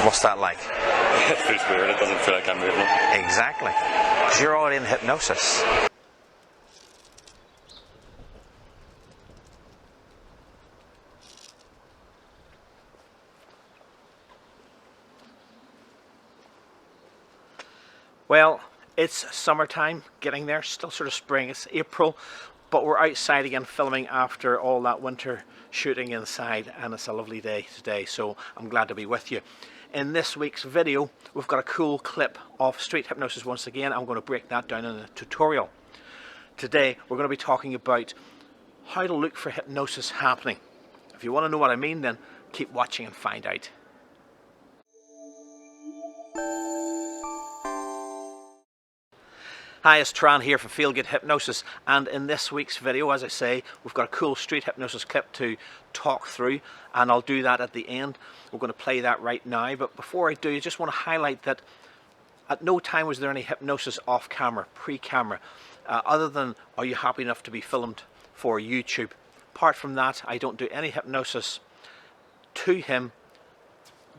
What's that like? It feels weird, it doesn't feel like I'm moving. Exactly. 'Cause you're already in hypnosis. Well, it's summertime, getting there, still sort of spring, it's April, but we're outside again filming after all that winter shooting inside, and it's a lovely day today, so I'm glad to be with you. In this week's video, we've got a cool clip of street hypnosis once again. I'm going to break that down in a tutorial. Today, we're going to be talking about how to look for hypnosis happening. If you want to know what I mean, then keep watching and find out. Hi, it's Turan here for Feel Good Hypnosis, and in this week's video, as I say, we've got a cool street hypnosis clip to talk through, and I'll do that at the end. We're going to play that right now, but before I do, I just want to highlight that at no time was there any hypnosis off camera, pre-camera, other than are you happy enough to be filmed for YouTube. Apart from that, I don't do any hypnosis to him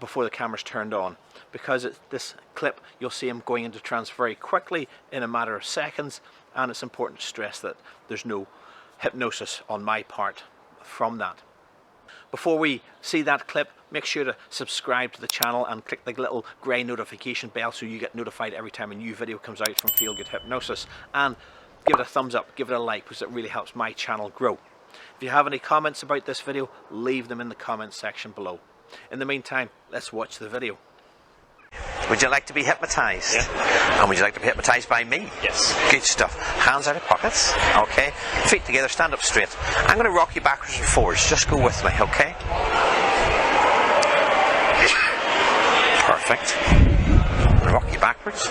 before the camera's turned on, because this clip you'll see him going into trance very quickly in a matter of seconds, and it's important to stress that there's no hypnosis on my part from that. Before we see that clip, make sure to subscribe to the channel and click the little grey notification bell so you get notified every time a new video comes out from Feel Good Hypnosis, and give it a thumbs up, give it a like, because it really helps my channel grow. If you have any comments about this video, leave them in the comments section below. In the meantime, let's watch the video. Would you like to be hypnotized? Yeah. And would you like to be hypnotized by me? Yes. Good stuff. Hands out of pockets. Okay. Feet together, stand up straight. I'm going to rock you backwards and forwards. Just go with me, okay? Perfect. I'm going to rock you backwards.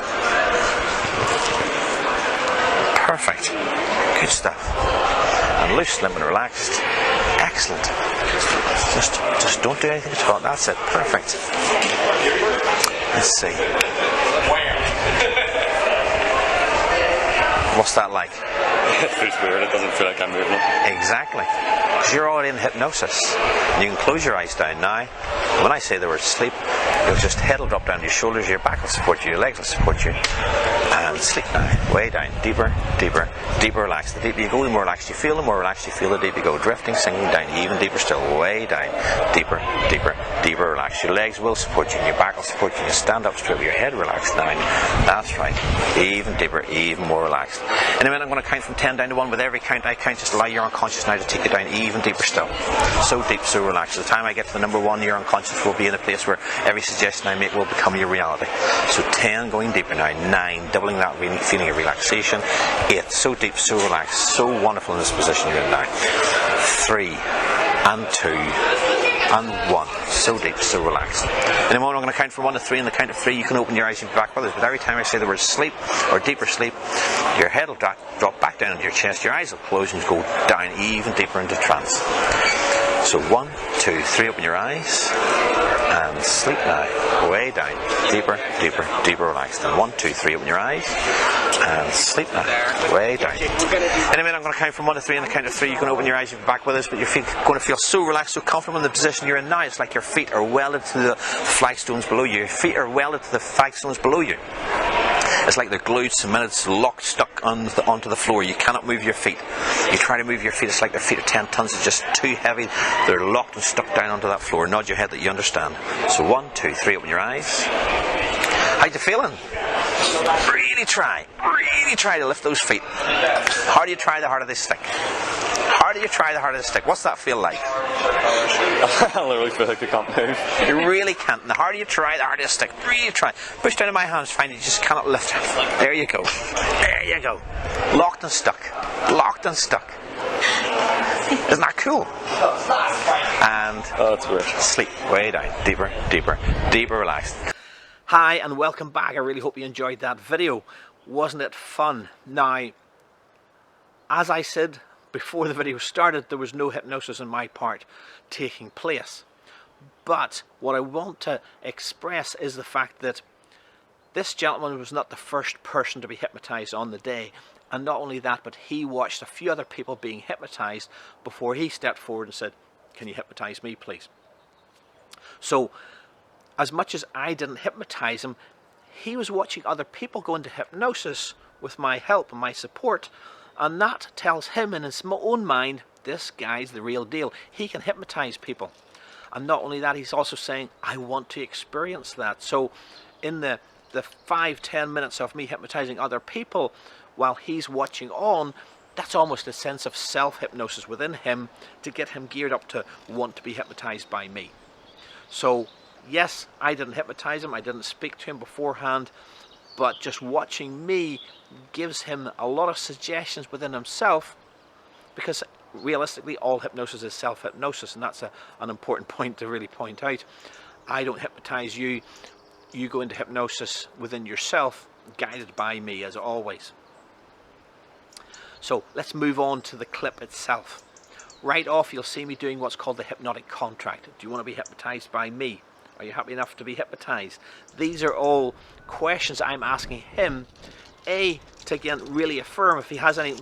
Perfect. Good stuff. And loose, limp and relaxed. Excellent. Just don't do anything at all. That's it. Perfect. Let's see. What's that like? It feels weird, it doesn't feel like I'm moving. Exactly. Because you're already in hypnosis. And you can close your eyes down now. When I say the word sleep, your head will drop down to your shoulders, your back will support you, your legs will support you. And sleep now. Way down. Deeper, deeper, deeper relaxed. The deeper you go, the more relaxed you feel. The more relaxed you feel, the deeper you go. Drifting, sinking down, even deeper still. Way down. Deeper, deeper, deeper relaxed. Your legs will support you, and your back will support you. You stand up straight with your head relaxed down. That's right. Even deeper, even more relaxed. In a minute, I'm going to count from 10 down to 1. With every count I count, just allow your unconscious now to take you down even deeper still. So deep, so relaxed. By the time I get to the number 1, your unconscious will be in a place where every suggestion I make will become your reality. So 10, going deeper now. 9, doubling that feeling of relaxation. 8, so deep, so relaxed, so wonderful in this position you're in now. 3, and 2, and 1. So deep, so relaxed. In a moment I'm going to count from 1 to 3. In the count of 3 you can open your eyes and be back with us. But every time I say the word sleep or deeper sleep, your head will drop back down into your chest, your eyes will close and go down even deeper into trance. So 1, 2, 3, open your eyes and sleep now. Way down. Deeper, deeper, deeper relaxed. And 1, 2, 3, open your eyes and sleep now. Way down. In a minute I'm going to count from 1 to 3. In the count of 3 you can open your eyes and be back with us, but you're going to feel so relaxed, so comfortable in the position you're in now. It's like your feet are welded to the flagstones below you. Your feet are welded to the flagstones below you. It's like they're glued, cemented, locked, stuck onto the floor. You cannot move your feet. You try to move your feet, it's like their feet are 10 tons. It's just too heavy. They're locked and stuck down onto that floor. Nod your head that you understand. So 1, 2, 3, open your eyes. How you feeling? Really try to lift those feet. The harder you try, the harder they stick. The harder you try, the harder they stick. What's that feel like? I literally feel like I can't move. You really can't. And the harder you try, the harder you stick. Really try. Push down in my hands, find you just cannot lift it. There you go. There you go. Locked and stuck. Locked and stuck. Isn't that cool? And that's weird. Sleep. Way down. Deeper, deeper, deeper relaxed. Hi and welcome back. I really hope you enjoyed that video. Wasn't it fun? Now, as I said before the video started, there was no hypnosis on my part taking place. But what I want to express is the fact that this gentleman was not the first person to be hypnotized on the day. And not only that, but he watched a few other people being hypnotized before he stepped forward and said, "Can you hypnotize me, please?" So as much as I didn't hypnotize him, he was watching other people go into hypnosis with my help and my support, and that tells him in his own mind, this guy's the real deal. He can hypnotize people. And not only that, he's also saying, I want to experience that. So in the 5-10 minutes of me hypnotizing other people while he's watching on, that's almost a sense of self-hypnosis within him to get him geared up to want to be hypnotized by me. So yes, I didn't hypnotize him, I didn't speak to him beforehand, but just watching me gives him a lot of suggestions within himself, because realistically all hypnosis is self-hypnosis, and that's an important point to really point out. I don't hypnotize you, you go into hypnosis within yourself, guided by me as always. So let's move on to the clip itself. Right off you'll see me doing what's called the hypnotic contract. Do you want to be hypnotized by me? Are you happy enough to be hypnotized? These are all questions I'm asking him, to again really affirm if he has any,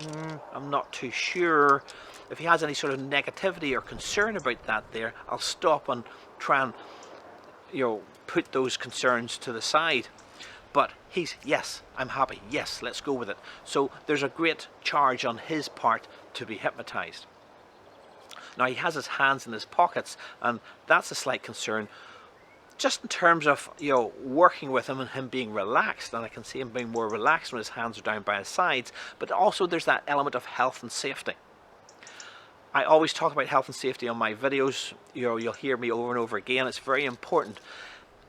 I'm not too sure, if he has any sort of negativity or concern about that there, I'll stop and try and, put those concerns to the side. But he's, yes, I'm happy, yes, let's go with it. So there's a great charge on his part to be hypnotized. Now he has his hands in his pockets, and that's a slight concern, just in terms of working with him and him being relaxed, and I can see him being more relaxed when his hands are down by his sides, but also there's that element of health and safety. I always talk about health and safety on my videos. You'll hear me over and over again. It's very important.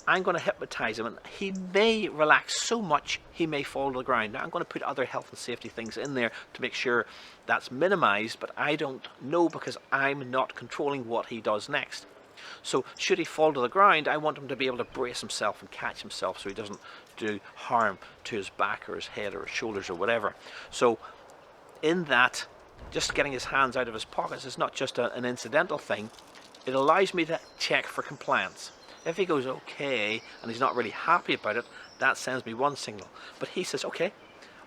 I'm going to hypnotize him, and he may relax so much he may fall to the ground. Now I'm going to put other health and safety things in there to make sure that's minimized, but I don't know because I'm not controlling what he does next. So should he fall to the ground, I want him to be able to brace himself and catch himself so he doesn't do harm to his back or his head or his shoulders or whatever. So in that, just getting his hands out of his pockets is not just an incidental thing. It allows me to check for compliance. If he goes okay and he's not really happy about it, that sends me one signal. But he says okay,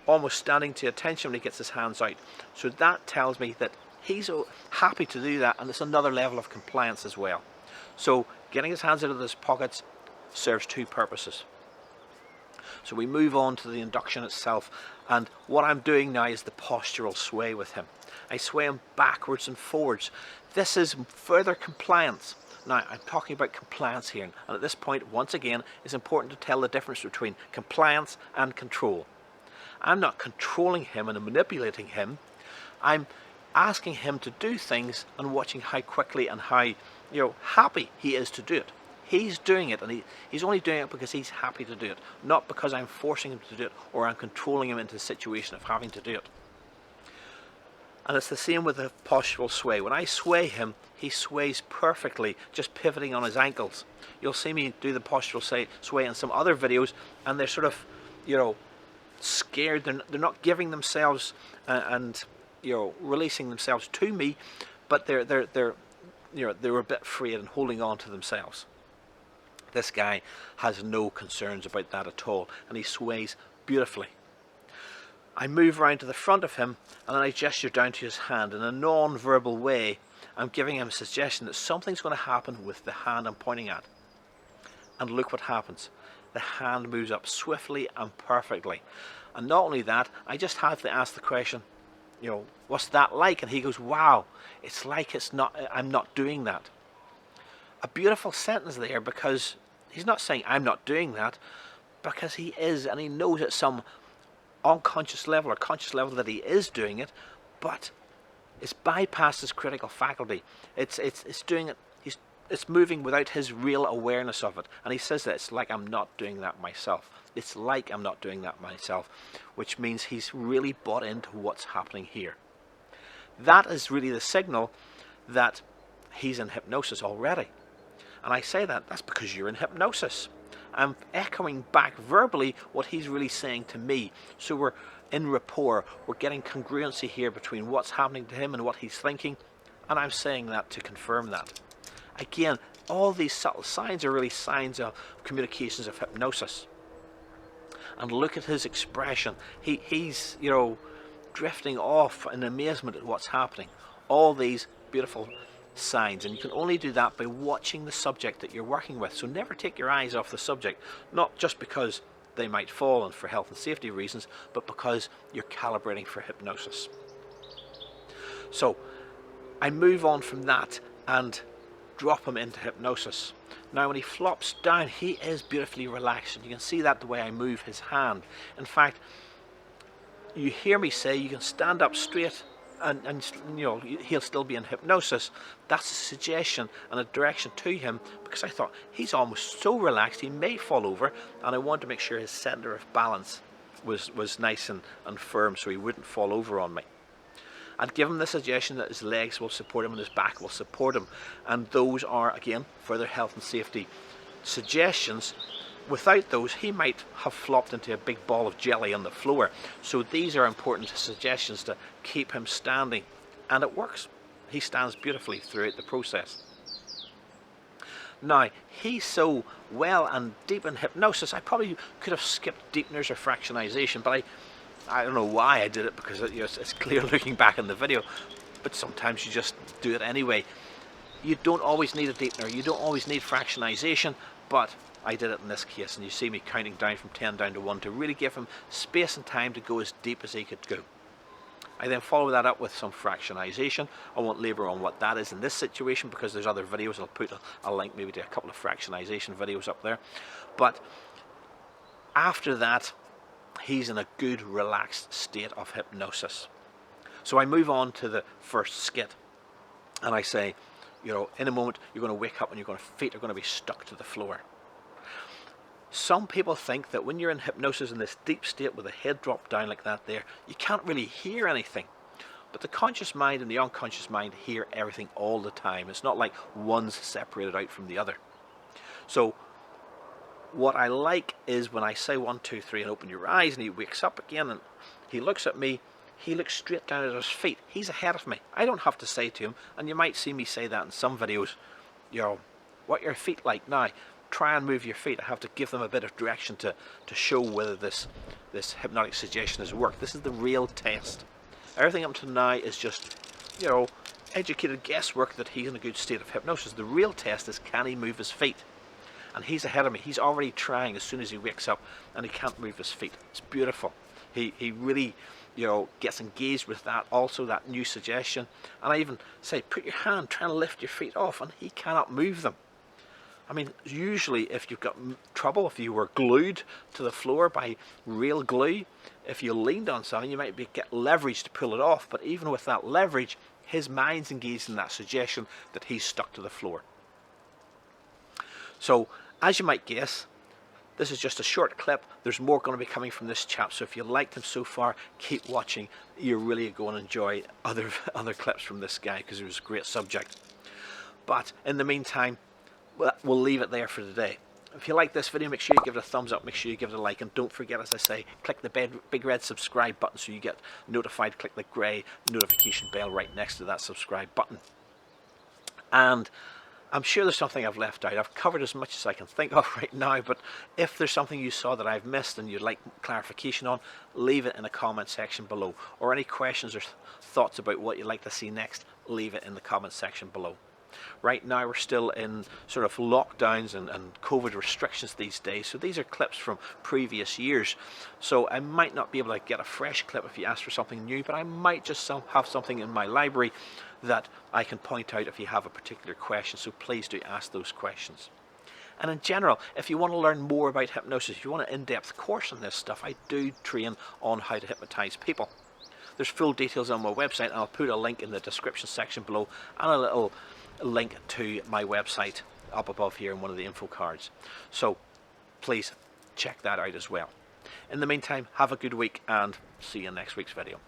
almost standing to attention when he gets his hands out. So that tells me that he's happy to do that, and it's another level of compliance as well. So getting his hands out of his pockets serves two purposes. So we move on to the induction itself, and what I'm doing now is the postural sway with him. I sway him backwards and forwards. This is further compliance. Now I'm talking about compliance here, and at this point once again it's important to tell the difference between compliance and control. I'm not controlling him and manipulating him. I'm asking him to do things and watching how quickly and how happy he is to do it. He's doing it, and he's only doing it because he's happy to do it, not because I'm forcing him to do it or I'm controlling him into the situation of having to do it. And it's the same with the postural sway. When I sway him, he sways perfectly, just pivoting on his ankles. You'll see me do the postural sway in some other videos, and they're sort of, scared. They're not giving themselves and releasing themselves to me, but they're a bit afraid and holding on to themselves. This guy has no concerns about that at all, and he sways beautifully. I move around to the front of him, and then I gesture down to his hand in a non-verbal way. I'm giving him a suggestion that something's going to happen with the hand I'm pointing at. And look what happens. The hand moves up swiftly and perfectly. And not only that, I just have to ask the question, what's that like? And he goes, wow, it's like I'm not doing that. A beautiful sentence there, because he's not saying I'm not doing that, because he is, and he knows at some unconscious level or conscious level that he is doing it, but it's bypassed his critical faculty. It's doing it. It's moving without his real awareness of it, and he says that it's like I'm not doing that myself. It's like I'm not doing that myself, which means he's really bought into what's happening here. That is really the signal that he's in hypnosis already. And I say that's because you're in hypnosis. I'm echoing back verbally what he's really saying to me. So we're in rapport. We're getting congruency here between what's happening to him and what he's thinking. And I'm saying that to confirm that. Again, all these subtle signs are really signs of communications of hypnosis. And look at his expression. He's drifting off in amazement at what's happening. All these beautiful signs, and you can only do that by watching the subject that you're working with. So never take your eyes off the subject, not just because they might fall and for health and safety reasons, but because you're calibrating for hypnosis. So I move on from that and drop him into hypnosis. Now when he flops down, he is beautifully relaxed, and you can see that the way I move his hand. In fact, you hear me say you can stand up straight and you know, he'll still be in hypnosis. That's a suggestion and a direction to him, because I thought he's almost so relaxed he may fall over, and I wanted to make sure his center of balance was nice and firm so he wouldn't fall over on me. I'd give him the suggestion that his legs will support him and his back will support him, and those are, again, further health and safety suggestions. Without those, he might have flopped into a big ball of jelly on the floor. So these are important suggestions to keep him standing, and it works. He stands beautifully throughout the process. Now, he's so well and deep in hypnosis, I probably could have skipped deepeners or fractionization, but I don't know why I did it, because it's clear looking back in the video, but sometimes you just do it anyway. You don't always need a deepener, you don't always need fractionization, but I did it in this case, and you see me counting down from 10 down to 1 to really give him space and time to go as deep as he could go. I then follow that up with some fractionization. I won't labour on what that is in this situation because there's other videos. I'll put a link maybe to a couple of fractionization videos up there. But after that, he's in a good relaxed state of hypnosis. So I move on to the first skit, and I say, you know, in a moment you're going to wake up and your feet are going to be stuck to the floor. Some people think that when you're in hypnosis in this deep state with the head dropped down like that there, you can't really hear anything. But the conscious mind and the unconscious mind hear everything all the time. It's not like one's separated out from the other. So what I like is when I say 1, 2, 3 and open your eyes, and he wakes up again and he looks at me, he looks straight down at his feet. He's ahead of me. I don't have to say to him, and you might see me say that in some videos, you know, what are your feet like now? Try and move your feet. I have to give them a bit of direction to show whether this hypnotic suggestion has worked. This is the real test. Everything up to now is just, you know, educated guesswork that he's in a good state of hypnosis. The real test is, can he move his feet? And he's ahead of me. He's already trying as soon as he wakes up, and he can't move his feet. It's beautiful. He really, you know, gets engaged with that, also that new suggestion. And I even say, put your hand, try and lift your feet off, and he cannot move them. I mean, usually if you've got trouble, if you were glued to the floor by real glue, if you leaned on something, you might get leverage to pull it off. But even with that leverage, his mind's engaged in that suggestion that he's stuck to the floor. So, as you might guess, this is just a short clip. There's more going to be coming from this chap. So if you liked him so far, keep watching. You're really going to enjoy other clips from this guy, because it was a great subject. But in the meantime, we'll leave it there for today. If you like this video, make sure you give it a thumbs up, make sure you give it a like, and don't forget, as I say, click the big red subscribe button so you get notified. Click the grey notification bell right next to that subscribe button. And I'm sure there's something I've left out. I've covered as much as I can think of right now, but if there's something you saw that I've missed and you'd like clarification on, leave it in the comment section below. Or any questions or thoughts about what you'd like to see next, leave it in the comment section below. Right now we're still in sort of lockdowns and COVID restrictions these days, so these are clips from previous years. So I might not be able to get a fresh clip if you ask for something new, but I might just have something in my library that I can point out if you have a particular question, so please do ask those questions. And in general, if you want to learn more about hypnosis, if you want an in-depth course on this stuff, I do train on how to hypnotize people. There's full details on my website, and I'll put a link in the description section below, and a little link to my website up above here in one of the info cards. So please check that out as well. In the meantime, have a good week, and see you in next week's video.